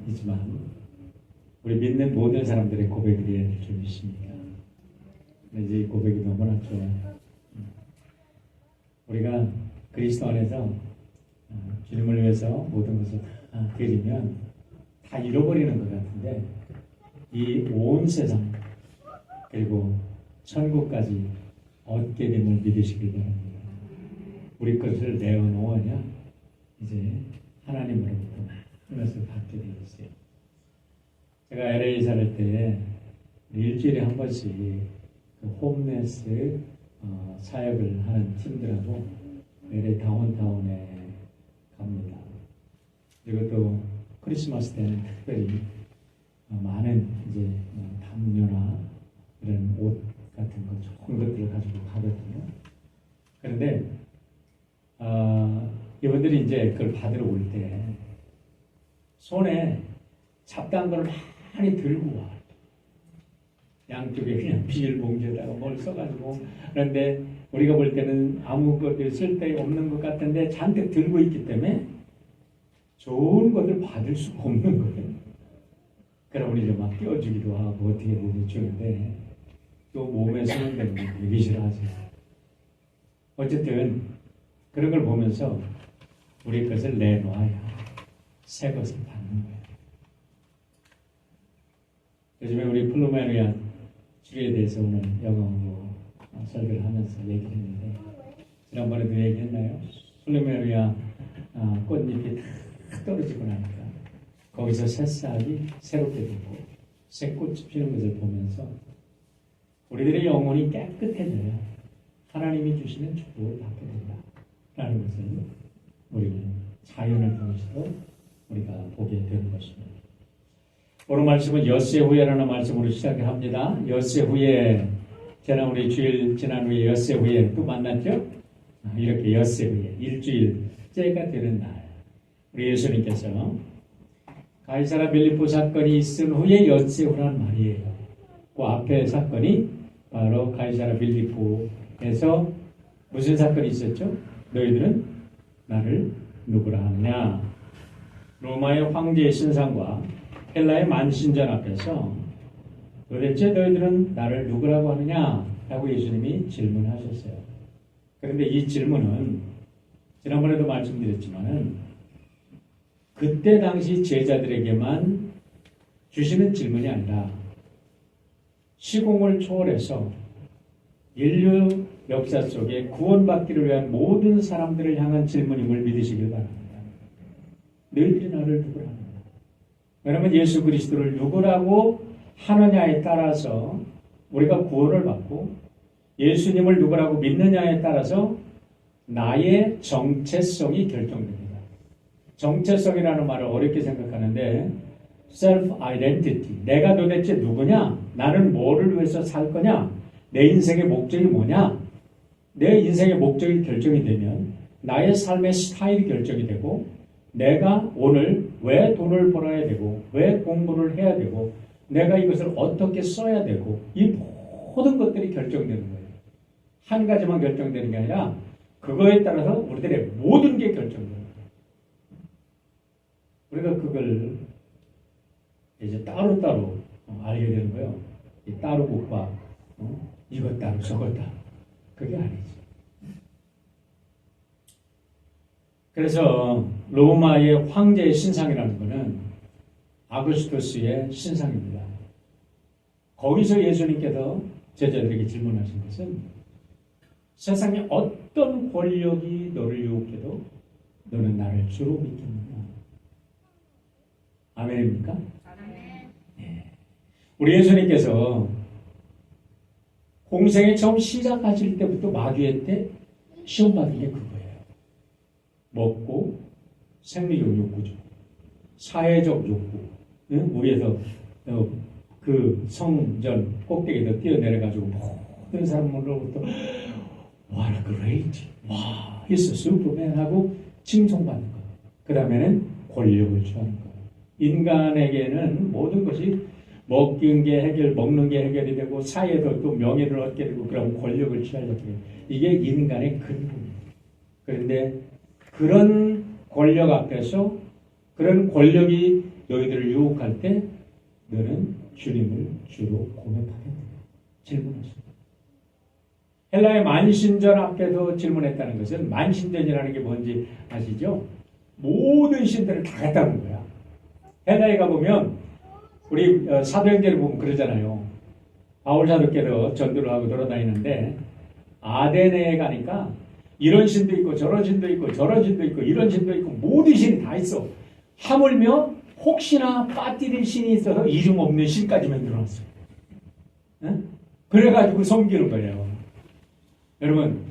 이지만 우리 믿는 모든 사람들의 고백이 될 줄 믿습니다. 이제 이 고백이 너무나 좋아요. 우리가 그리스도 안에서 주님을 위해서 모든 것을 다 드리면 다 잃어버리는 것 같은데 이 온 세상 그리고 천국까지 얻게 됨을 믿으시길 바랍니다. 우리 것을 내어놓으냐 이제 하나님으로부터 많은 것을 받게 되어 있어요. 제가 LA 살 때 일주일에 한 번씩 그 홈레스 사역을 하는 팀들하고 LA 다운타운에 갑니다. 그리고 또 크리스마스 때는 특별히 많은 이제 담요나 이런 옷 같은 거 좋은 것들을 가지고 가거든요. 그런데 이분들이 이제 그걸 받으러 올 때 손에 잡다한 걸 많이 들고 와. 양쪽에 그냥 비닐봉지에다가 뭘 써가지고. 그런데 우리가 볼 때는 아무것도 쓸데없는 것 같은데 잔뜩 들고 있기 때문에 좋은 것을 받을 수가 없는 거예요. 그럼 우리 막 띄워주기도 하고 어떻게든 주는데 또 몸에 쓰는 데는 되게 싫어하죠. 어쨌든 그런 걸 보면서 우리 것을 내놓아야 새 것을 받는 거예요. 요즘에 우리 플루메리아 주리에 대해서 오늘 영어로 설교를 하면서 얘기를 했는데 지난번에도 얘기했나요? 플루메리아 꽃잎이 탁 떨어지고 나니까 거기서 새싹이 새롭게 되고 새 꽃이 피는 것을 보면서 우리들의 영혼이 깨끗해져야 하나님이 주시는 축복을 받게 된다라는 것을 우리는 자연을 통해서도 우리가 보게 되는 것입니다. 오늘 말씀은 엿새 후에라는 말씀으로 시작을 합니다. 엿새 후에 우리 주일 지난 후에 엿새 후에 또 만났죠? 이렇게 엿새 후에 일주일째가 되는 날 우리 예수님께서 가이사라 빌립보 사건이 있은 후에 엿새 후란 말이에요. 그 앞에 사건이 바로 가이사라 빌립보에서 무슨 사건이 있었죠? 너희들은 나를 누구라 하느냐? 로마의 황제의 신상과 헬라의 만신전 앞에서 도대체 너희들은 나를 누구라고 하느냐? 라고 예수님이 질문하셨어요. 그런데 이 질문은 지난번에도 말씀드렸지만은 그때 당시 제자들에게만 주시는 질문이 아니라 시공을 초월해서 인류 역사 속에 구원받기를 위한 모든 사람들을 향한 질문임을 믿으시길 바랍니다. 너희들이 나를 누구라 하느냐? 왜냐하면 예수 그리스도를 누구라고 하느냐에 따라서 우리가 구원을 받고 예수님을 누구라고 믿느냐에 따라서 나의 정체성이 결정됩니다. 정체성이라는 말을 어렵게 생각하는데 self-identity, 내가 도대체 누구냐? 나는 뭐를 위해서 살 거냐? 내 인생의 목적이 뭐냐? 내 인생의 목적이 결정이 되면 나의 삶의 스타일이 결정이 되고 내가 오늘 왜 돈을 벌어야 되고 왜 공부를 해야 되고 내가 이것을 어떻게 써야 되고 이 모든 것들이 결정되는 거예요. 한 가지만 결정되는 게 아니라 그거에 따라서 우리들의 모든 게 결정되는 거예요. 우리가 그걸 이제 따로따로 알게 되는 거예요. 이 따로 국밥, 이것 따로 저것 따로. 그게 아니지. 그래서 로마의 황제의 신상이라는 것은 아구스토스의 신상입니다. 거기서 예수님께서 제자들에게 질문하신 것은 세상에 어떤 권력이 너를 유혹해도 너는 나를 주로 믿겠느냐? 아멘입니까? 아멘. 네. 우리 예수님께서 공생에 처음 시작하실 때부터 마귀의 때 시험 받은 게 그거예요. 먹고 생리적 욕구죠. 사회적 욕구. 위에서 그 성전 꼭대기에서 뛰어내려가지고 모든 사람으로부터 What a great, 와, he's a superman 하고 칭송받는 거예요. 그 다음에는 권력을 취하는 거예요. 인간에게는 모든 것이 먹는 게 해결이 되고 사회에서 또 명예를 얻게 되고 그러면 권력을 취하려고 해요. 이게 인간의 근본이에요. 그런데 그런 권력 앞에서 그런 권력이 너희들을 유혹할 때 너는 주님을 주로 고백하겠느냐 질문했습니다. 헬라의 만신전 앞에서 질문했다는 것은 만신전이라는 게 뭔지 아시죠? 모든 신들을 다 갖다는 거야. 헬라에 가보면 우리 사도행전을 보면 그러잖아요. 바울 사도께서 전도를 하고 돌아다니는데 아데네에 가니까 이런 신도 있고 저런 신도 있고 저런 신도 있고 이런 신도 있고 모든 신이 다 있어. 하물며 혹시나 빠뜨릴 신이 있어서 이름 없는 신까지 만들어놨어요. 응? 그래가지고 섬기는 거예요. 여러분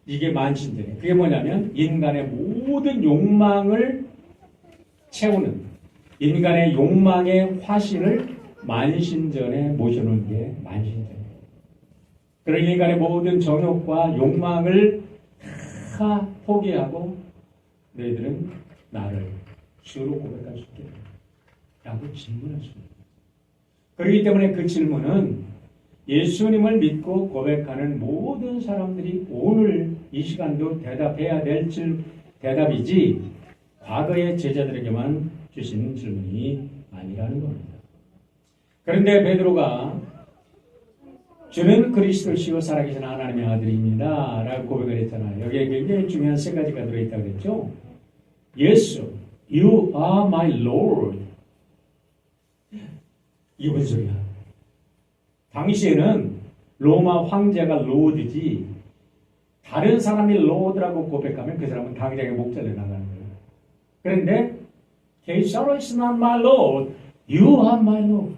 이게 만신전이에요. 그게 뭐냐면 인간의 모든 욕망을 채우는 인간의 욕망의 화신을 만신전에 모셔놓은 게 만신전이에요. 그런 인간의 모든 정욕과 욕망을 다 포기하고 너희들은 나를 주로 고백할 수 있겠냐 라고 질문했습니다. 그렇기 때문에 그 질문은 예수님을 믿고 고백하는 모든 사람들이 오늘 이 시간도 대답해야 될 대답이지 과거의 제자들에게만 주시는 질문이 아니라는 겁니다. 그런데 베드로가 주는 그리스도시요 살아계신 하나님의 아들입니다 라고 고백을 했잖아요. 여기에 굉장히 중요한 세 가지가 들어있다고 그랬죠. 예수, you are my Lord. 이게 무슨 소리야? 당시에는 로마 황제가 로드지 다른 사람이 로드라고 고백하면 그 사람은 당장의 목자로 나가는 거예요. 그런데 케이사로 is not my Lord, you are my Lord.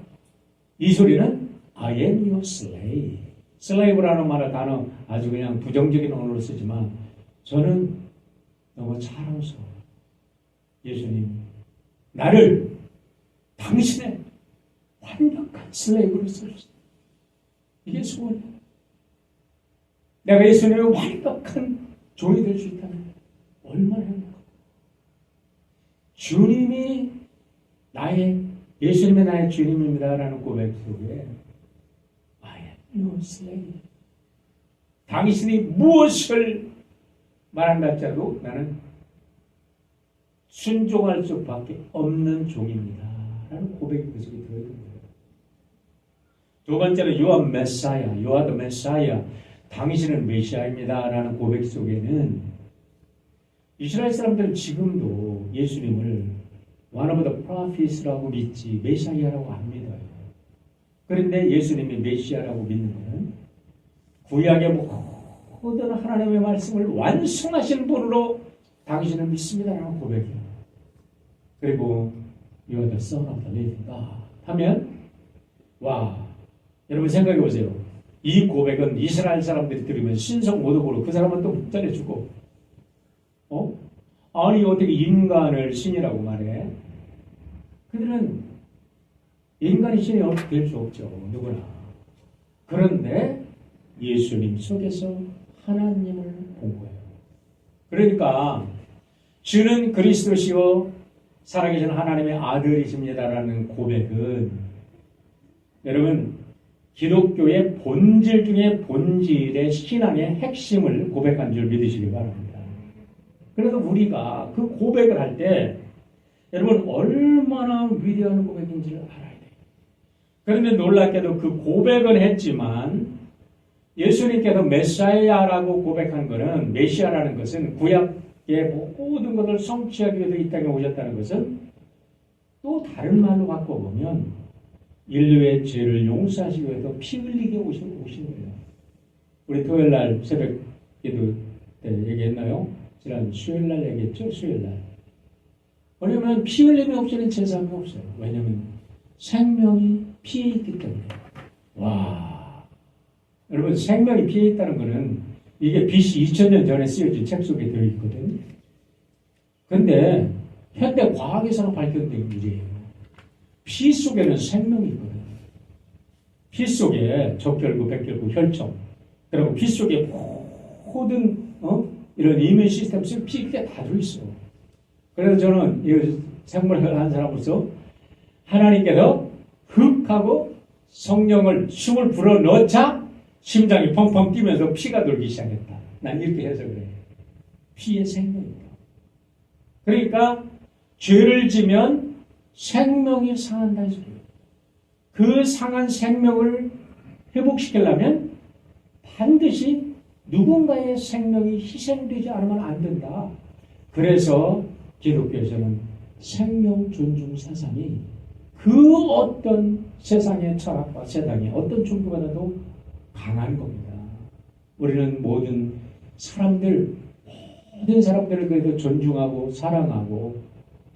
이 소리는 I am your slave. slave라는 말을 단어 아주 그냥 부정적인 언어로 쓰지만 저는 너무 차라워서 예수님 나를 당신의 완벽한 슬레이브로 써주세요. 이게 소원이에요. 내가 예수님의 완벽한 종이 될 수 있다면 얼마나 행복할까. 주님이 예수님의 나의 주님입니다라는 고백 속에 I am your slave. 당신이 무엇을 말한다 할지라도 나는 순종할 수밖에 없는 종입니다 라는 고백이 그 속에 들어있는 거예요. 두 번째로 You are Messiah, You are the Messiah. 당신은 메시아입니다 라는 고백 속에는 이스라엘 사람들은 지금도 예수님을 One of the prophets라고 믿지 메시아라고 안 믿어요. 그런데 예수님이 메시아라고 믿는 것은 구약의 모든 하나님의 말씀을 완성하신 분으로 당신을 믿습니다라는 고백이에요. 그리고 You are the Son of the Living God 하면 와 여러분 생각해 보세요. 이 고백은 이스라엘 사람들이 들으면 신성 모독으로 그 사람은 또 목전에 주고 아니 어떻게 인간을 신이라고 말해? 그들은 인간이 신이 어떻게 될 수 없죠. 누구나. 그런데 예수님 속에서 하나님을 본 거예요. 그러니까 주는 그리스도시요 살아계신 하나님의 아들이십니다라는 고백은 여러분 기독교의 본질 중에 본질의 신앙의 핵심을 고백한 줄 믿으시기 바랍니다. 그래서 우리가 그 고백을 할 때 여러분 얼마나 위대한 고백인지를 알아야 돼요. 그런데 놀랍게도 그 고백은 했지만 예수님께서 메시아라고 고백한 것은 메시아라는 것은 구약의 모든 것을 성취하기 위해서 이 땅에 오셨다는 것은 또 다른 말로 바꿔보면 인류의 죄를 용서하시기 위해서 피 흘리게 오신 거예요. 우리 토요일날 새벽 기도 때 얘기했나요? 지난 수요일날 얘기했죠? 수요일날. 왜냐하면 피 흘림이 없이는 제사함이 없어요. 왜냐하면 생명이 피에 있기 때문에. 와, 여러분 생명이 피에 있다는 것은 이게 BC 2000년 전에 쓰여진 책 속에 들어있거든요. 근데 현대 과학에서는 발견된 일이에요. 피 속에는 생명이 있거든요. 피 속에 적혈구, 백혈구, 혈청, 그리고 피 속에 모든 이런 이뮤 시스템 속에 피가 다 들어있어. 그래서 저는 이 생물학을 한 사람으로서 하나님께서 흑 하고 성령을 숨을 불어넣자 심장이 펑펑 뛰면서 피가 돌기 시작했다. 난 이렇게 해서 그래. 피의 생명이다. 그러니까 죄를 지면 생명이 상한다 했어요. 그 상한 생명을 회복시키려면 반드시 누군가의 생명이 희생되지 않으면 안 된다. 그래서 기독교에서는 생명 존중 사상이 그 어떤 세상의 철학과 세상의 어떤 종교보다도 강한 겁니다. 우리는 모든 사람들을 그래도 존중하고 사랑하고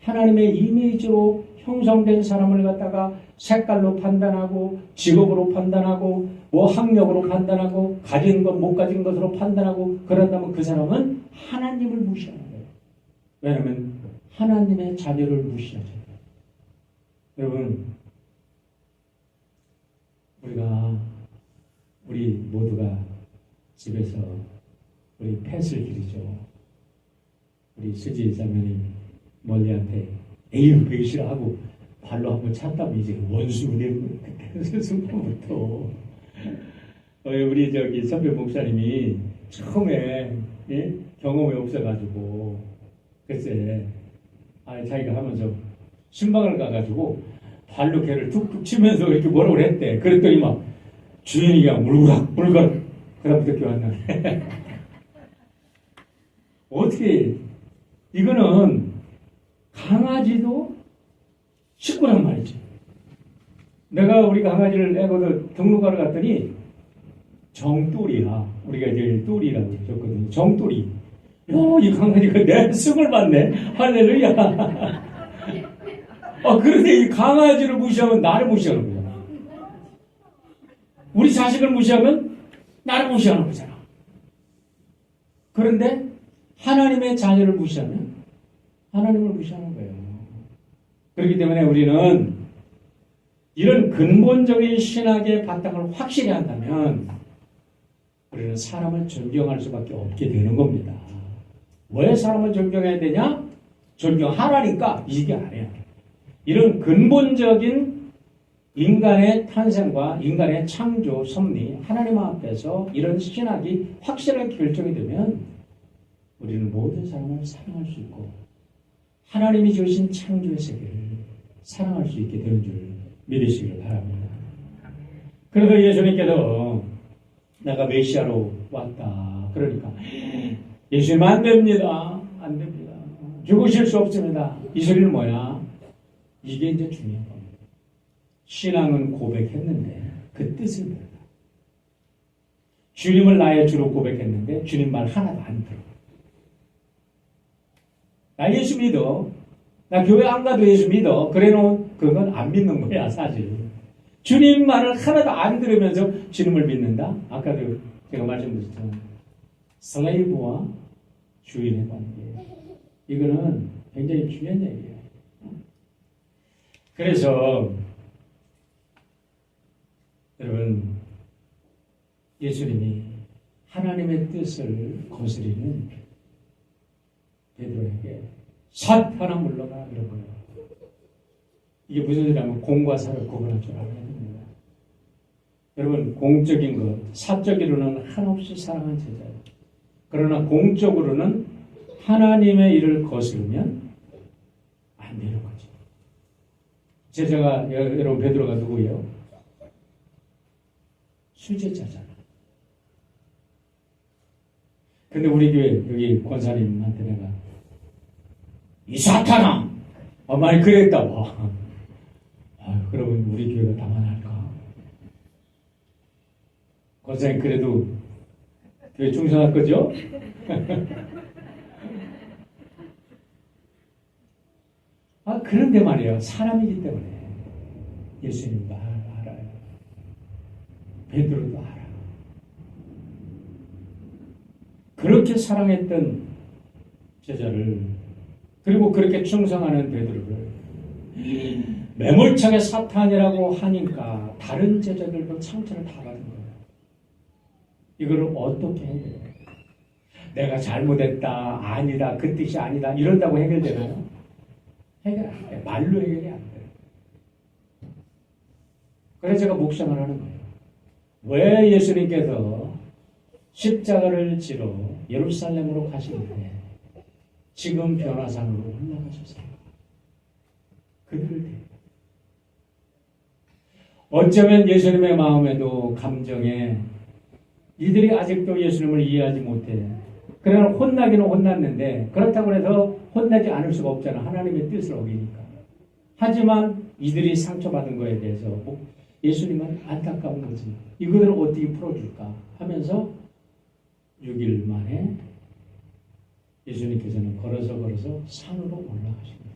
하나님의 이미지로 형성된 사람을 갖다가 색깔로 판단하고 직업으로 판단하고 뭐 학력으로 판단하고 가진 것 못 가진 것으로 판단하고 그런다면 그 사람은 하나님을 무시하는 거예요. 왜냐하면 하나님의 자녀를 무시하잖아요. 여러분 우리 모두가 집에서 우리 펫을 기르죠. 우리 수지 자매님 멀리한테 에휴 배기 싫어하고 발로 한번 찼다면 이제 원수가 되고 그때 순간부터 우리 저기 선배 목사님이 처음에 경험이 없어가지고 글쎄 자기가 하면서 신방을 가가지고 발로 걔를 툭툭 치면서 이렇게 뭐라고 했대. 그랬더니 막 주인이가 물그락 그다음부터 교환나네. 어떻게 이거는 강아지도 식구란 말이지. 내가 우리 강아지를 애거든 등록하러 갔더니 정돌이야. 우리가 이제 똘이라고 적거든요. 정돌이. 이 강아지가 내 승을 받네. 할렐루야. 그런데 이 강아지를 무시하면 나를 무시하는 거잖아. 우리 자식을 무시하면 나를 무시하는 거잖아. 그런데 하나님의 자녀를 무시하면 하나님을 무시하는 거예요. 그렇기 때문에 우리는 이런 근본적인 신학의 바탕을 확실히 한다면 우리는 사람을 존경할 수밖에 없게 되는 겁니다. 왜 사람을 존경해야 되냐? 존경하라니까 이게 아니야. 이런 근본적인 인간의 탄생과 인간의 창조, 섭리, 하나님 앞에서 이런 신학이 확실하게 결정이 되면 우리는 모든 사람을 사랑할 수 있고 하나님이 주신 창조의 세계를 사랑할 수 있게 되는 줄 믿으시길 바랍니다. 그래서 예수님께서 내가 메시아로 왔다. 그러니까 예수님 안 됩니다. 안 됩니다. 죽으실 수 없습니다. 이 소리는 뭐야? 이게 이제 중요한 겁니다. 신앙은 고백했는데 그 뜻을 몰라. 주님을 나의 주로 고백했는데 주님 말 하나도 안 들어. 나 예수 믿어. 나 교회 안 가도 예수 믿어. 그래 놓은 그건 안 믿는 거야 사실. 주님 말을 하나도 안 들으면서 주님을 믿는다? 아까도 제가 말씀드렸잖아요. 슬레이브와 주인의 관계. 이거는 굉장히 중요한 얘기예요. 그래서 여러분 예수님이 하나님의 뜻을 거스리는 베드로에게 사탄아 물러가 이런 거예요. 이게 무슨 소리냐면 공과 사를 구분할 줄 알아야 됩니다. 여러분 공적인 것, 사적으로는 한없이 사랑한 제자예요. 그러나 공적으로는 하나님의 일을 거스르면 안 되는 거죠. 제자가 여러분 베드로가 누구예요? 수제자잖아. 근데 우리 교회 여기 권사님한테 내가 이 사탄아! 많이 그랬다 봐. 그러면 우리 교회가 당황할까? 권사님 그래도 교회 충성할 거죠? 그런데 말이에요. 사람이기 때문에 예수님도 알아요. 베드로도 알아. 그렇게 사랑했던 제자를 그리고 그렇게 충성하는 베드로를 매몰차게 사탄이라고 하니까 다른 제자들도 상처를 다 받은 거예요. 이거를 어떻게 해결해요? 내가 잘못했다, 아니다, 그 뜻이 아니다 이런다고 해결되나요? 해결 안 돼. 말로 해결이 안 돼요. 그래서 제가 묵상을 하는 거예요. 왜 예수님께서 십자가를 지러 예루살렘으로 가시는데 지금 변화산으로 올라가셨어요? 그들을 대해. 어쩌면 예수님의 마음에도 감정에 이들이 아직도 예수님을 이해하지 못해. 그러나 혼나기는 혼났는데 그렇다고 해서 혼나지 않을 수가 없잖아. 하나님의 뜻을 어기니까. 하지만 이들이 상처받은 거에 대해서 예수님은 안타까운 거지. 이거를 어떻게 풀어줄까 하면서 6일 만에 예수님께서는 걸어서 산으로 올라가십니다.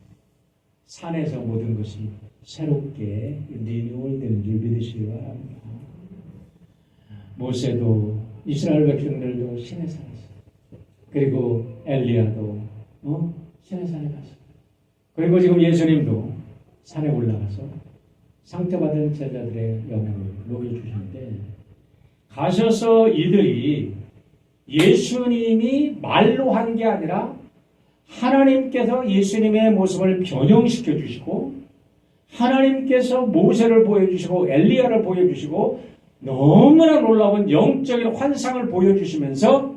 산에서 모든 것이 새롭게 리뉴얼되는 줄 믿으시기 바랍니다. 모세도 이스라엘 백성들도 시내 산에 있어요. 그리고 엘리야도 시내 산에 갔어요. 그리고 지금 예수님도 산에 올라가서 상처받은 제자들의 영향을 녹여주셨는데 가셔서 이들이 예수님이 말로 한 게 아니라 하나님께서 예수님의 모습을 변형시켜 주시고 하나님께서 모세를 보여주시고 엘리야를 보여주시고 너무나 놀라운 영적인 환상을 보여주시면서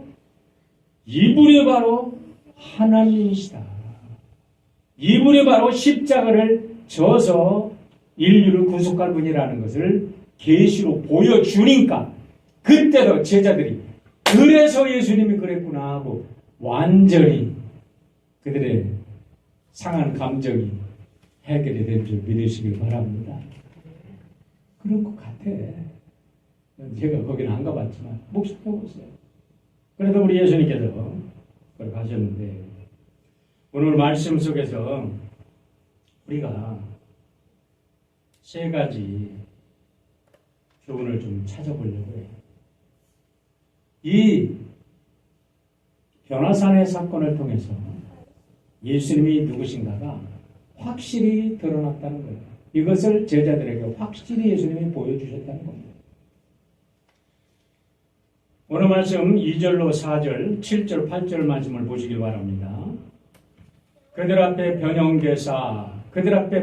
이분이 바로 하나님이시다. 이분이 바로 십자가를 져서 인류를 구속할 분이라는 것을 계시로 보여주니까 그때도 제자들이 그래서 예수님이 그랬구나 하고 완전히 그들의 상한 감정이 해결이 된 줄 믿으시길 바랍니다. 그런 것 같아. 제가 거기는 안 가봤지만 목격해보세요. 그래서 우리 예수님께서 그걸 가셨는데 오늘 말씀 속에서 우리가 세 가지 교훈을 좀 찾아보려고 해요. 이 변화산의 사건을 통해서 예수님이 누구신가가 확실히 드러났다는 거예요. 이것을 제자들에게 확실히 예수님이 보여주셨다는 겁니다. 오늘 말씀 2절로 4절, 7절, 8절 말씀을 보시길 바랍니다. 그들 앞에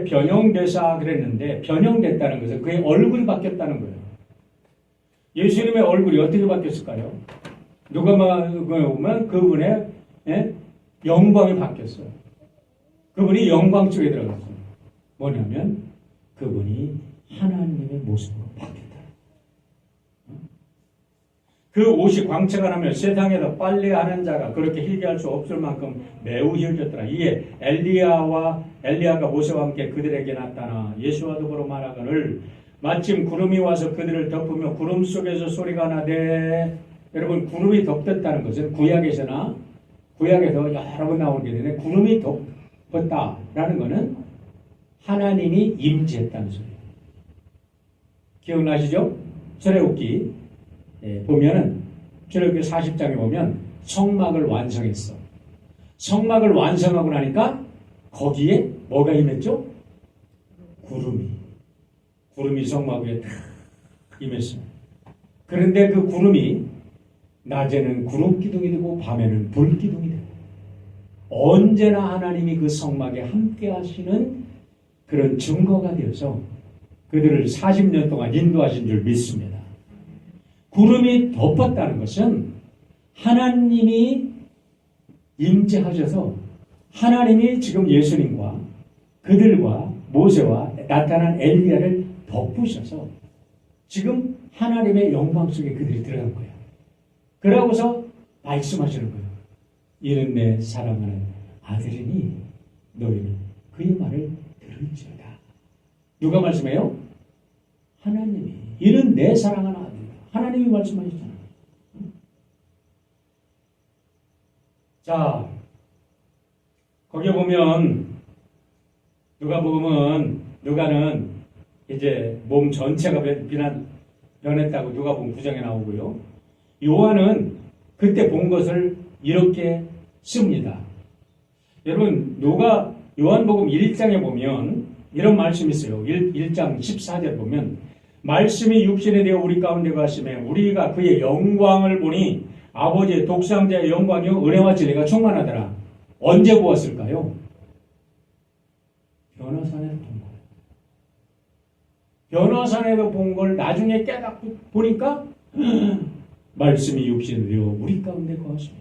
변형되사 그랬는데 변형됐다는 것은 그의 얼굴이 바뀌었다는 거예요. 예수님의 얼굴이 어떻게 바뀌었을까요? 누가 보면 그분의 영광이 바뀌었어요. 그분이 영광 쪽에 들어갔어요. 뭐냐면 그분이 하나님의 모습으로 바뀌었다. 그 옷이 광채가 나면 세상에서 빨래하는 자가 그렇게 희귀할 수 없을 만큼 매우 희어졌더라. 이에 엘리야가 모세와 함께 그들에게 나타나 예수와 더불어 말하거늘 마침 구름이 와서 그들을 덮으며 구름 속에서 소리가 나되. 여러분 구름이 덮었다는 것은 구약에서 여러 번 나오게 되는데 구름이 덮었다라는 것은 하나님이 임재했다는 소리예요. 기억나시죠? 출애굽기 보면은 출애굽기 40장에 보면 성막을 완성했어. 성막을 완성하고 나니까 거기에 뭐가 임했죠? 구름이 성막 위에 탁 임했어요. 그런데 그 구름이 낮에는 구름 기둥이 되고 밤에는 불 기둥이 되고 언제나 하나님이 그 성막에 함께 하시는 그런 증거가 되어서 그들을 40년 동안 인도하신 줄 믿습니다. 구름이 덮었다는 것은 하나님이 임재하셔서 하나님이 지금 예수님과 그들과 모세와 나타난 엘리야를 덮으셔서 지금 하나님의 영광 속에 그들이 들어간 거예요. 그러고서 말씀하시는 거예요. 이는 내 사랑하는 아들이니 너희는 그의 말을 들을지어다. 누가 말씀해요? 하나님이. 이는 내 사랑하는 아들이다. 하나님이 말씀하셨잖아요. 자, 거기에 보면 누가는 이제 몸 전체가 변했다고 누가복음 9장에 나오고요. 요한은 그때 본 것을 이렇게 씁니다. 여러분 요한복음 1장에 보면 이런 말씀이 있어요. 1장 14절 보면 말씀이 육신이 되어 우리 가운데 가심에 우리가 그의 영광을 보니 아버지의 독생자의 영광이요 은혜와 진리가 충만하더라. 언제 보았을까요? 변화산에서 본 거예요. 변화산에서 본 걸 나중에 깨닫고 보니까 말씀이 육신이 되어 우리 가운데 거하시며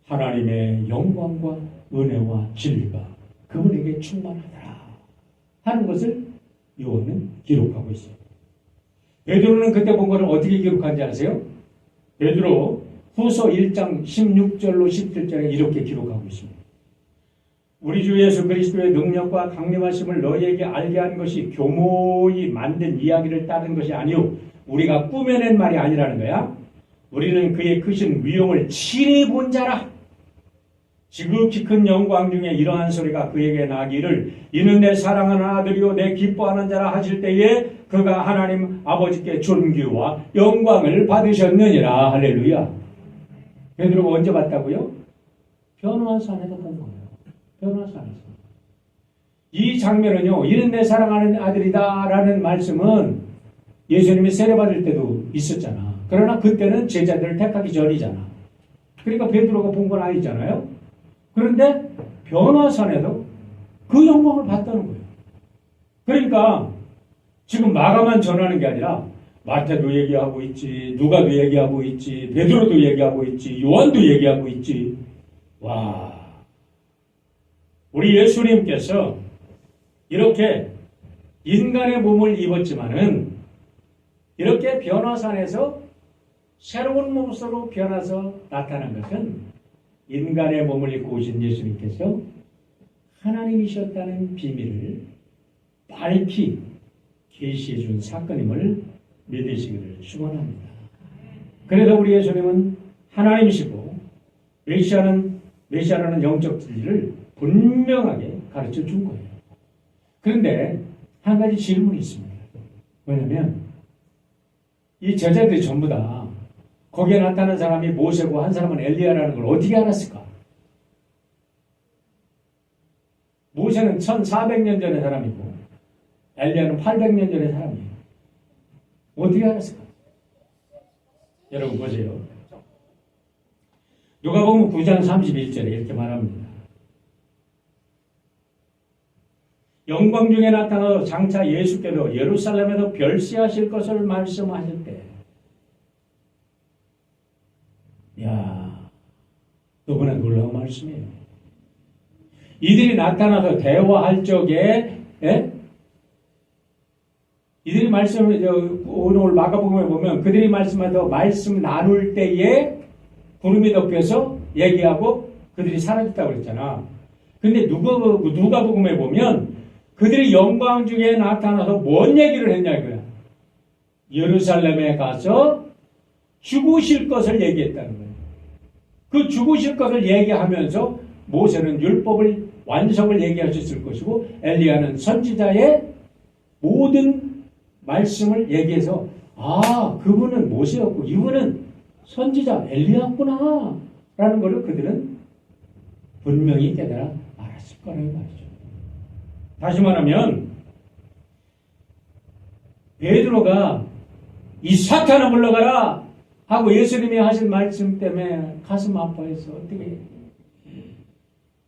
하나님의 영광과 은혜와 진리가 그분에게 충만하더라. 하는 것을 요한은 기록하고 있어요. 베드로는 그때 본 것을 어떻게 기록한지 아세요? 베드로 후서 1장 16절로 17절에 이렇게 기록하고 있습니다. 우리 주 예수 그리스도의 능력과 강림하심을 너희에게 알게 한 것이 교모히 만든 이야기를 따른 것이 아니요 우리가 꾸며낸 말이 아니라는 거야. 우리는 그의 크신 위엄을 친히 본 자라. 지극히 큰 영광 중에 이러한 소리가 그에게 나기를 이는 내 사랑하는 아들이요 내 기뻐하는 자라 하실 때에 그가 하나님 아버지께 존귀와 영광을 받으셨느니라. 할렐루야. 베드로가 언제 봤다고요? 변화산에서 본 거예요. 변화산에서. 이 장면은요, 이는 내 사랑하는 아들이다 라는 말씀은 예수님이 세례받을 때도 있었잖아. 그러나 그때는 제자들을 택하기 전이잖아. 그러니까 베드로가 본 건 아니잖아요. 그런데 변화산에서 그 영광을 봤다는 거예요. 그러니까 지금 마가만 전하는 게 아니라 마태도 얘기하고 있지, 누가도 얘기하고 있지, 베드로도 얘기하고 있지, 요한도 얘기하고 있지. 와, 우리 예수님께서 이렇게 인간의 몸을 입었지만은 이렇게 변화산에서 새로운 모습으로 변해서 나타난 것은 인간의 몸을 입고 오신 예수님께서 하나님이셨다는 비밀을 밝히 계시해 준 사건임을 믿으시기를 축원합니다. 그래서 우리 예수님은 하나님이시고 메시아라는 영적 진리를 분명하게 가르쳐 준 거예요. 그런데 한 가지 질문이 있습니다. 왜냐하면 이 제자들이 전부 다 거기에 나타난 사람이 모세고 한 사람은 엘리야라는 걸 어떻게 알았을까? 모세는 1400년 전의 사람이고 엘리야는 800년 전의 사람이에요. 어떻게 알았을까? 여러분 보세요. 누가복음 9장 31절에 이렇게 말합니다. 영광 중에 나타나 장차 예수께서 예루살렘에서 별세하실 것을 말씀하실 때, 야, 너무나 놀라운 말씀이에요. 이들이 나타나서 대화할 적에, 이들이 오늘 마가복음에 보면 그들이 말씀하서 말씀 나눌 때에 구름이 덮여서 얘기하고 그들이 사라졌다고 그랬잖아. 근데 누가복음에 보면 그들이 영광 중에 나타나서 뭔 얘기를 했냐 이거야. 예루살렘에 가서 죽으실 것을 얘기했다는 거예요. 그 죽으실 것을 얘기하면서 모세는 율법을 완성을 얘기하셨을 것이고 엘리야는 선지자의 모든 말씀을 얘기해서 아, 그분은 모세였고 이분은 선지자 엘리야구나 라는 것을 그들은 분명히 깨달아 알았을 거라는 말이죠. 다시 말하면 베드로가 이 사탄아 물러가라 하고 예수님이 하신 말씀 때문에 가슴 아파해서 어떻게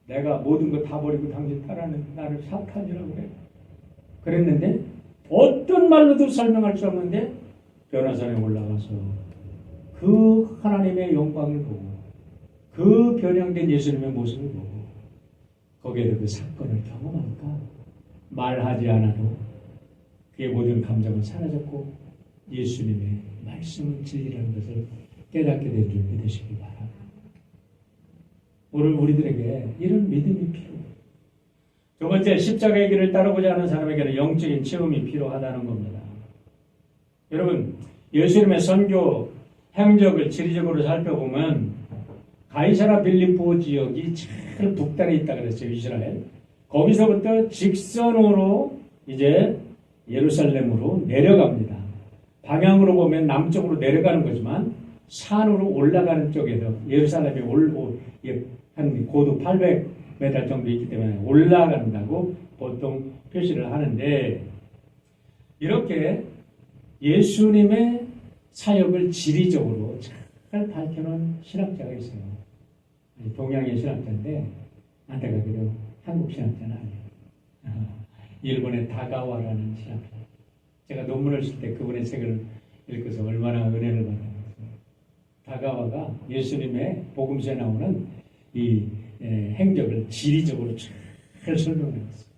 내가 모든 거 다 버리고 당신 따라는 나를 사탄이라고 그래. 그랬는데 어떤 말로도 설명할 수 없는데 변화산에 올라가서 그 하나님의 영광을 보고 그 변형된 예수님의 모습을 보고 거기에서 그 사건을 경험하니까 말하지 않아도 그의 모든 감정은 사라졌고 예수님의 말씀은 진리라는 것을 깨닫게 된 줄 믿으시기 바랍니다. 오늘 우리들에게 이런 믿음이 필요해요. 두 번째, 십자가의 길을 따르고자 하는 사람에게는 영적인 체험이 필요하다는 겁니다. 여러분, 예수님의 선교 행적을 지리적으로 살펴보면 가이사라 빌립보 지역이 제일 북단에 있다 그랬어요. 이스라엘. 거기서부터 직선으로 이제 예루살렘으로 내려갑니다. 방향으로 보면 남쪽으로 내려가는 거지만 산으로 올라가는 쪽에서 예루살렘이 한 고도 800m 정도 있기 때문에 올라간다고 보통 표시를 하는데 이렇게 예수님의 사역을 지리적으로 잘 밝혀놓은 신학자가 있어요. 동양의 신학자인데 안타깝게도 한국 신학자는 아니에요. 일본의 다가와라는 신학자. 제가 논문을 쓸 때 그분의 책을 읽어서 얼마나 은혜를 받았어요. 다가와가 예수님의 복음서에 나오는 이 행적을 지리적으로 잘 설명했어요.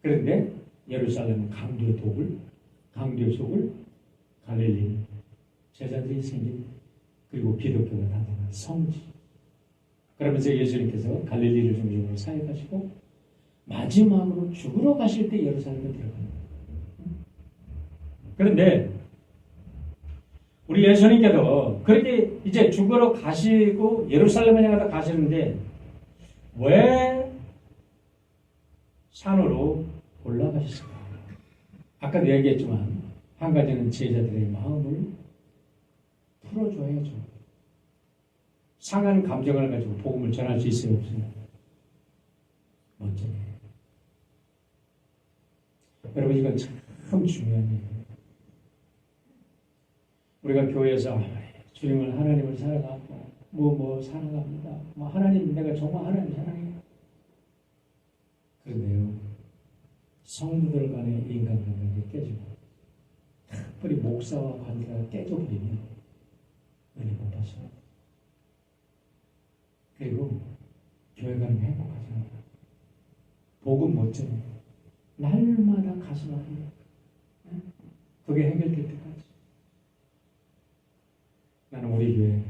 그런데 예루살렘은 강도 속을 갈릴리 제자들이 생긴 그리고 기독교가 다정한 성지. 그러면서 예수님께서 갈릴리를 중심으로 사역하시고 마지막으로 죽으러 가실 때 예루살렘에 들어갑니다. 그런데 우리 예수님께도 그렇게 이제 죽으러 가시고 예루살렘에 향해서 가시는데 왜 산으로 올라가셨을까? 아까도 얘기했지만 한 가지는 제자들의 마음을 풀어줘야죠. 상한 감정을 가지고 복음을 전할 수 있어요, 없어요? 먼저. 여러분, 이건 참 중요한 얘기예요. 우리가 교회에서 주님을 하나님을 살아가고 살아갑니다. 하나님, 내가 정말 하나님 사랑해요. 그런데요, 성도들 간의 인간관계가 깨지고 특별히 목사와 관계가 깨져버리면 은혜 못 받습니다. 그리고 교회 가는 게 행복하지 않아요. 복음 못 전해요. 날마다 가슴 아프요. 그게 해결될 때까지. 나는 우리 교회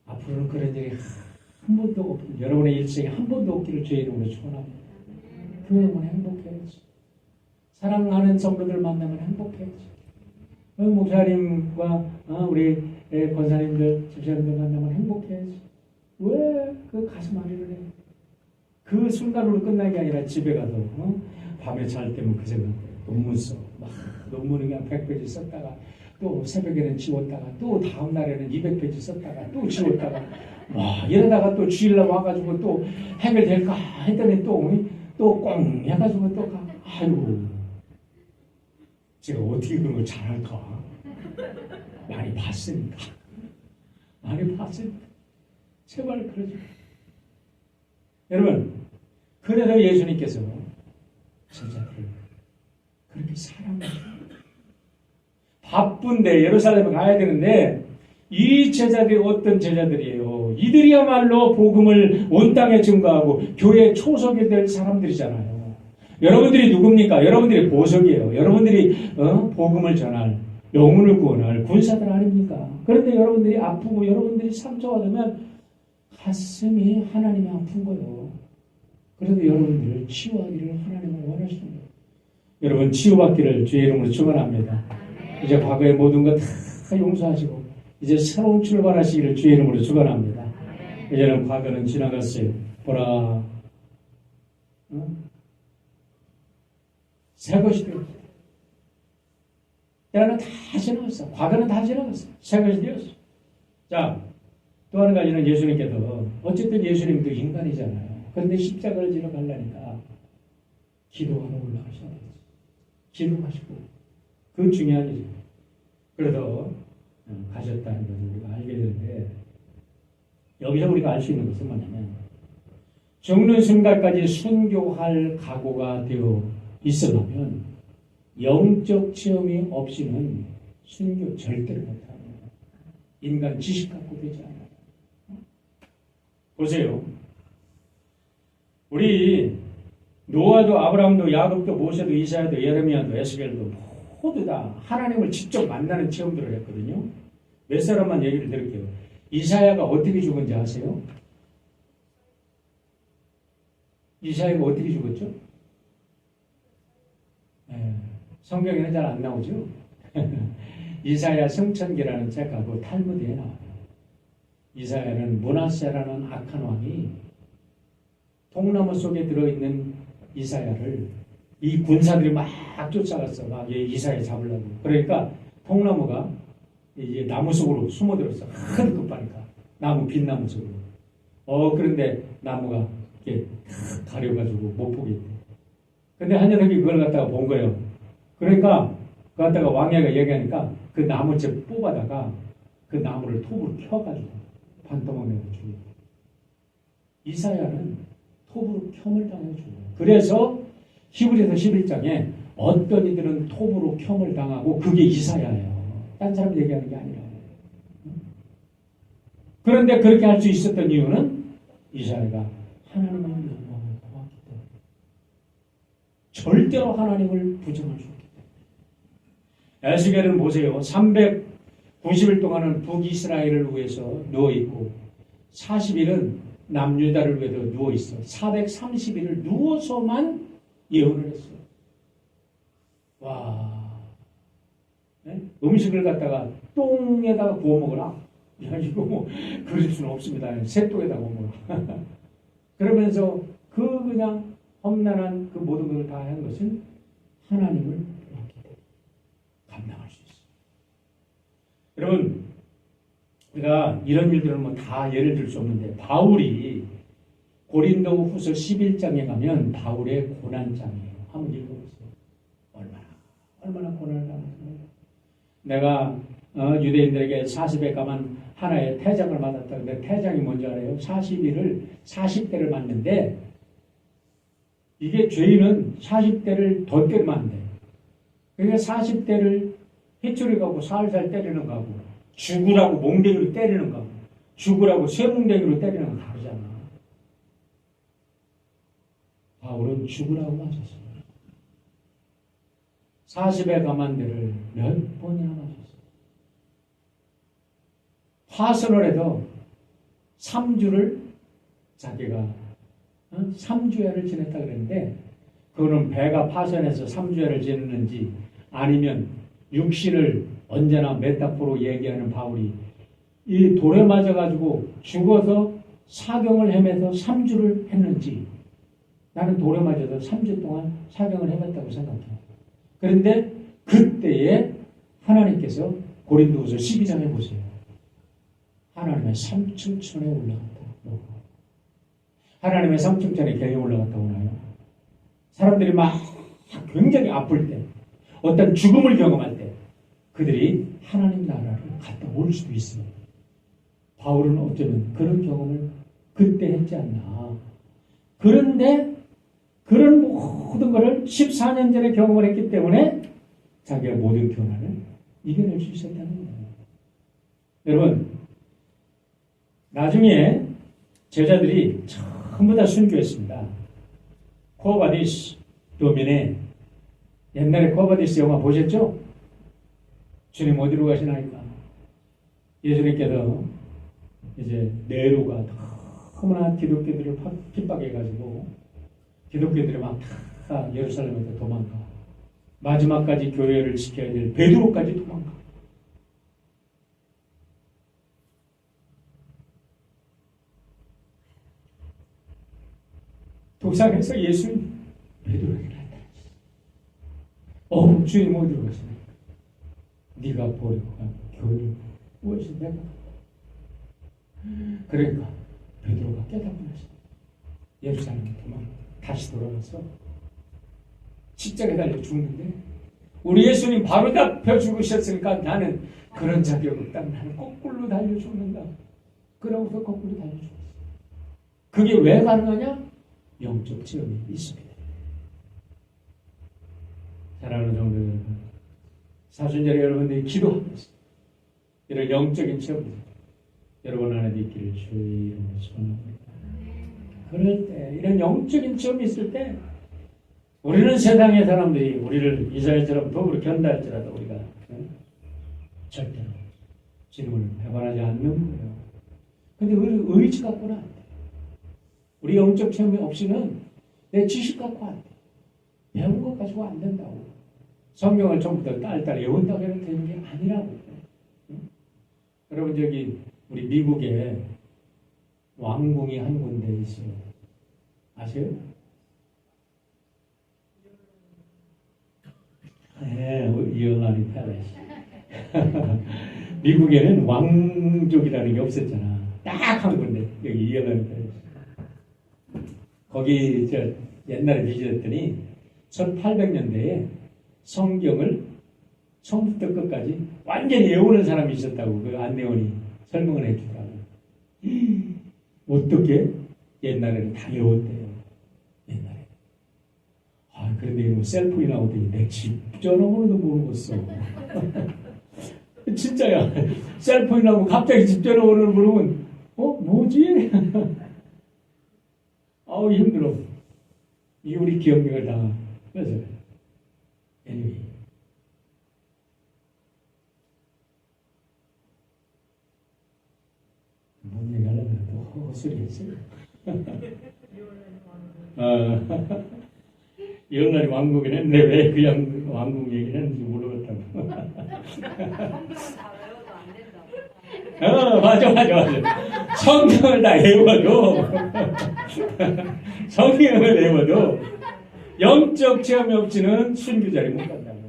앞으로는 그런 일이 한 번도 없고 여러분의 일생에 한 번도 없기를 주의 이름으로 축원합니다. 교회 오면 행복해야지. 사랑하는 성도들 만나면 행복해야지. 목사님과 우리 권사님들, 집사님들 만나면 행복해야지. 왜 그 가슴 아리를 해? 그 순간으로 끝나는 게 아니라 집에 가서 밤에 잘 때면 그 생각 논문 써. 막 논문을 그냥 100페이지 썼다가 또 새벽에는 지웠다가 또 다음 날에는 200페이지 썼다가 또 지웠다가 이러다가 또 주일날 와가지고 또 해결될까 했더니 또 꽁 해가지고 또 가. 아이고, 제가 어떻게 그런 걸 잘할까? 많이 봤으니까. 제발 그러지. 여러분, 그래서 예수님께서 제자들을 그렇게 사랑하셔. 바쁜데 예루살렘에 가야 되는데 이 제자들이 어떤 제자들이에요? 이들이야말로 복음을 온 땅에 증거하고 교회의 초석이 될 사람들이잖아요. 여러분들이 누굽니까? 여러분들이 보석이에요. 여러분들이 복음을 전할, 영혼을 구원할 군사들 아닙니까? 그런데 여러분들이 아프고 여러분들이 상처가 되면 가슴이 하나님이 아픈 거예요. 그래도 여러분들을 치유하기를 하나님은 원하시는 거예요. 여러분 치유받기를 주의 이름으로 축원합니다. 이제 과거의 모든 것 다 용서하시고 이제 새로운 출발하시기를 주의 이름으로 축원합니다. 이제는 과거는 지나갔어요. 보라, 새 것이 되었어요. 때는 다 지나갔어. 과거는 다 지나갔어. 새 것이 되었어. 자, 또 한 가지는 예수님께서 어쨌든 예수님도 인간이잖아요. 그런데 십자가를 지러 가려니까 기도하러 올라가셔야 되지. 기도하시고 그 중요한 일이에요. 그래서 가셨다는 것을 우리가 알게 되는데 여기서 우리가 알 수 있는 것은 뭐냐면 죽는 순간까지 순교할 각오가 되어 있으려면 영적 체험이 없이는 순교 절대로 못합니다. 인간 지식 갖고 되지 않아요. 보세요. 우리 노아도 아브라함도 야곱도 모세도 이사야도 예레미야도 에스겔도 모두 다 하나님을 직접 만나는 체험들을 했거든요. 몇 사람만 얘기를 드릴게요. 이사야가 어떻게 죽은지 아세요? 이사야가 어떻게 죽었죠? 성경에는 잘 안 나오죠? 이사야 성천기라는 책하고 탈무드에 나와요. 이사야는 므낫세라는 악한 왕이 통나무 속에 들어있는 이사야를 이 군사들이 막 쫓아갔어. 막 이사야 잡으려고. 그러니까 통나무가 이제 나무 속으로 숨어들었어. 큰 급하니까. 나무, 빈나무 속으로. 그런데 나무가 이렇게 가려가지고 못 보겠대. 근데 한 녀석이 그걸 갖다가 본 거예요. 그러니까 그 갖다가 왕야가 얘기하니까 그 나무째 뽑아다가 그 나무를 톱으로 켜가지고 반토막 내고 죽여. 이사야는 톱으로 켬을 당해 죽어요. 그래서 히브리서 11장에 어떤 이들은 톱으로 켬을 당하고 그게 이사야예요. 딴 사람 얘기하는 게 아니라. 그런데 그렇게 할 수 있었던 이유는 이사야가 하나님의 영광을 보았기 때문에. 절대로 하나님을 부정할 수 없기 때문에. 에스겔은 보세요. 390일 동안은 북이스라엘을 위해서 누워있고 40일은 남유다를 위해서 누워있어. 430일을 누워서만 예언을 했어요. 와, 네? 음식을 갖다가 똥에다가 구워 먹으라. 야, 이거 뭐 그럴 수는 없습니다. 새똥에다가 먹으라. 그러면서 그냥 험난한 그 모든 것을 다 한 것은 하나님을 믿기 때문에 감당할 수 있어요. 여러분, 우리가 이런 일들은 뭐 다 예를 들 수 없는데, 바울이 고린도 후서 11장에 가면 바울의 고난장이에요. 한번 읽어보세요. 얼마나 고난을 당했어요. 내가 유대인들에게 40에 가만 하나의 태장을 맞았다. 근데 태장이 뭔지 알아요? 40일을 40대를 맞는데, 이게 죄인은 40대를 더 때리면 안 돼. 그러니까 40대를 해초리 가고 살살 때리는 거하고, 죽으라고 몽댕이로 때리는 거하고, 죽으라고 쇠몽댕이로 때리는 거 다르잖아. 바울은 죽으라고 맞았어요. 40에 감한 데를 몇 번이나 맞았어요. 화선을 해도 3주를 자기가 3주야를 지냈다 그랬는데, 그거는 배가 파선해서 3주야를 지냈는지 아니면 육신을 언제나 메타포로 얘기하는 바울이 이 돌에 맞아가지고 죽어서 사경을 헤매서 3주를 했는지, 나는 돌에 맞아서 3주 동안 사경을 헤맸다고 생각해요. 그런데 그때에 하나님께서 고린도후서 12장에 보세요. 하나님의 3층천에 올라갔다. 하나님의 3층천에 괜히 올라갔다 오나요? 사람들이 막 굉장히 아플 때, 어떤 죽음을 경험할 때 그들이 하나님 나라를 갔다 올 수도 있어요. 바울은 어쩌면 그런 경험을 그때 했지 않나. 그런데 그런 모든 것을 14년 전에 경험을 했기 때문에 자기가 모든 교난을 이겨낼 수 있었다는 거예요. 여러분, 나중에 제자들이 전부 다 순교했습니다. 코바디스 도면에, 옛날에 코바디스 영화 보셨죠? 주님 어디로 가시나이까? 예수님께서 이제 네로가 너무나 기독교들을 핍박해가지고 기독교들이 막 다 예루살렘에서 도망가. 마지막까지 교회를 지켜야 될 베드로까지 도망가. 독상에서 예수님 베드로에게 나타났어. 주님 어디로 가시나이까? 네가 버리고 간 교회를 무엇이 내가 그러니까 베드로가 깨닫고 나서 예루살렘에 다시 돌아가서 십자가에 달려 죽는데, 우리 예수님 바로 잡혀 죽으셨으니까 나는 그런 자격 없다. 나는 거꾸로 달려 죽는다. 그러고서 거꾸로 달려 죽었어. 그게 왜 가능하냐? 영적 체험이 있습니다. 사랑하는 성도 여러분, 사순절에 여러분들이 기도하면서 이런 영적인 체험이 여러분 안에 있기를 주의 이름으로 소원합니다. 그럴 때, 이런 영적인 체험이 있을 때, 우리는 세상의 사람들이 우리를 이스라엘처럼 더불어 견다할지라도 우리가 절대로 주님을 배반하지 않는 거예요. 근데 우리 의지 갖고는 안 돼. 우리 영적 체험이 없이는 내 지식 갖고 안 돼. 배운 것 가지고 안 된다고. 성경을 전부 다 딸딸 외운다고 해도 되는 게 아니라고. 여러분, 저기 우리 미국에 왕궁이 한 군데 있어요. 아세요? 네, 이얼라니 팰리스. 미국에는 왕족이라는 게 없었잖아. 딱 한 군데, 여기 이얼라니 팰리스. 거기 옛날에 뒤졌더니 1800년대에 성경을 처음부터 끝까지 완전히 외우는 사람이 있었다고 그 안내원이 설명을 해주더라고요. 어떻게? 옛날에는 다 외웠대요. 옛날에. 그런데 뭐 셀폰이 나오더니 내 집 전화번호도 모르겠어. 진짜야. 셀폰이 나오고 갑자기 집 전화번호를 모르면 뭐지? 아우 힘들어. 이 우리 기억력을 다 그래서 anyway. 뭔 얘기 하려면 또 헛소리 했어요. 이혼날이 왕국이네. 근데 왜 그 왕국 얘기를 했는지 모르겠다고. 성경은 다 외워도 안 된다고. 맞아. 성경을 다 외워도, 성경을 외워도, 영적 체험이 없이는 순교 자리 못 간다고.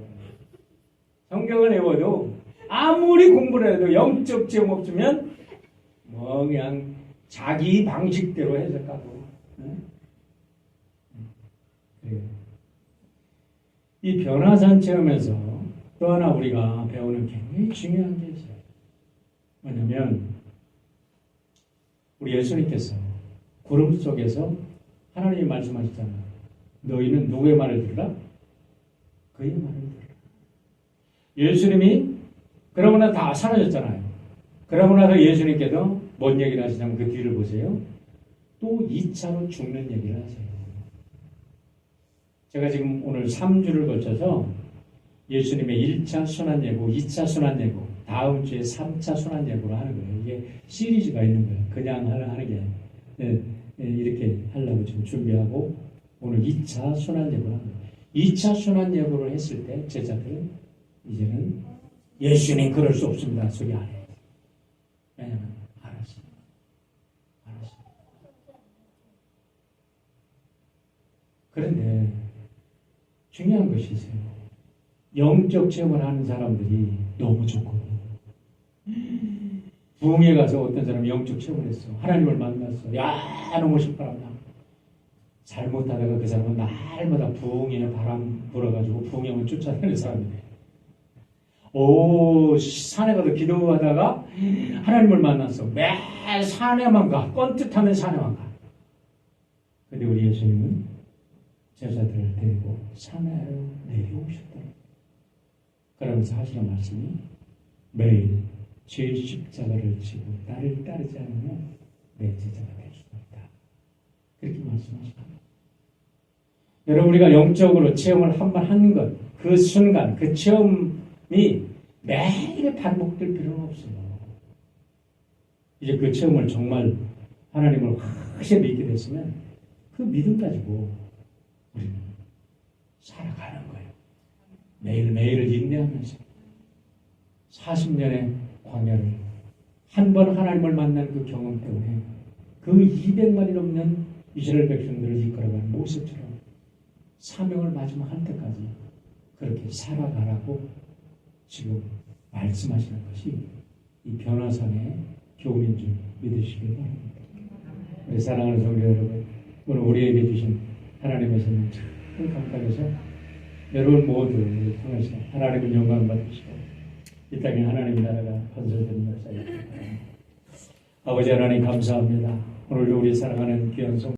성경을 외워도, 아무리 공부를 해도 영적 체험 없으면, 뭐, 그냥 자기 방식대로 해석하고, 그래요. 이 변화산 체험에서 또 하나 우리가 배우는 굉장히 중요한 게 있어요. 뭐냐면 우리 예수님께서 구름 속에서 하나님이 말씀하셨잖아요. 너희는 누구의 말을 들으라? 그의 말을 들으라. 예수님이 그러고 나서 다 사라졌잖아요. 그러고 나서 예수님께서 뭔 얘기를 하시냐면 그 뒤를 보세요. 또 2차로 죽는 얘기를 하세요. 제가 지금 오늘 3주를 거쳐서 예수님의 1차 순환예고, 2차 순환예고, 다음 주에 3차 순환예고를 하는 거예요. 이게 시리즈가 있는 거예요. 그냥 하는 게 이렇게 하려고 지금 준비하고 오늘 2차 순환예고를 하는 거예요. 2차 순환예고를 했을 때 제자들은 이제는 예수님 그럴 수 없습니다. 소리 안 해요. 왜냐면 알았어요. 그런데 중요한 것이 있어요. 영적 체험을 하는 사람들이 너무 좋거든요. 부흥에 가서 어떤 사람이 영적 체험을 했어. 하나님을 만났어. 야, 너무 시끄럽다. 잘못하다가 그 사람은 날마다 부흥에 바람 불어가지고 부흥형을 쫓아다니는 사람이 돼. 오, 산에 가서 기도하다가 하나님을 만났어. 매일 산에만 가. 뻔뜻하면 산에만 가. 근데 우리 예수님은 제자들을 데리고 산에로 내려오셨다. 그러면서 하시는 말씀이 매일 제 십자가를 지고 나를 따르지 않으면 내 제자가 될 수 없다. 그렇게 말씀하십니다. 여러분 우리가 영적으로 체험을 한번 하는 것, 그 순간, 그 체험이 매일 반복될 필요는 없어요. 이제 그 체험을 정말 하나님을 확실히 믿게 됐으면 그 믿음 가지고 우리는 살아가는 거예요. 매일매일을 인내하면서 40년의 광야를 한 번 하나님을 만난 그 경험 때문에 그 200만이 넘는 이스라엘 백성들을 이끌어가는 모세처럼 사명을 마지막 할 때까지 그렇게 살아가라고 지금 말씀하시는 것이 이 변화산의 교훈인 줄 믿으시길 바랍니다. 우리 사랑하는 성도 여러분, 오늘 우리에게 주신 하나님의 선물 참 감사해서 여러분 모두 통해서 하나님의 영광 받으시고 이 땅에 하나님 나라가 건설되는 역사가 있길 바랍니다. 아버지 하나님 감사합니다. 오늘도 우리 사랑하는 귀한 성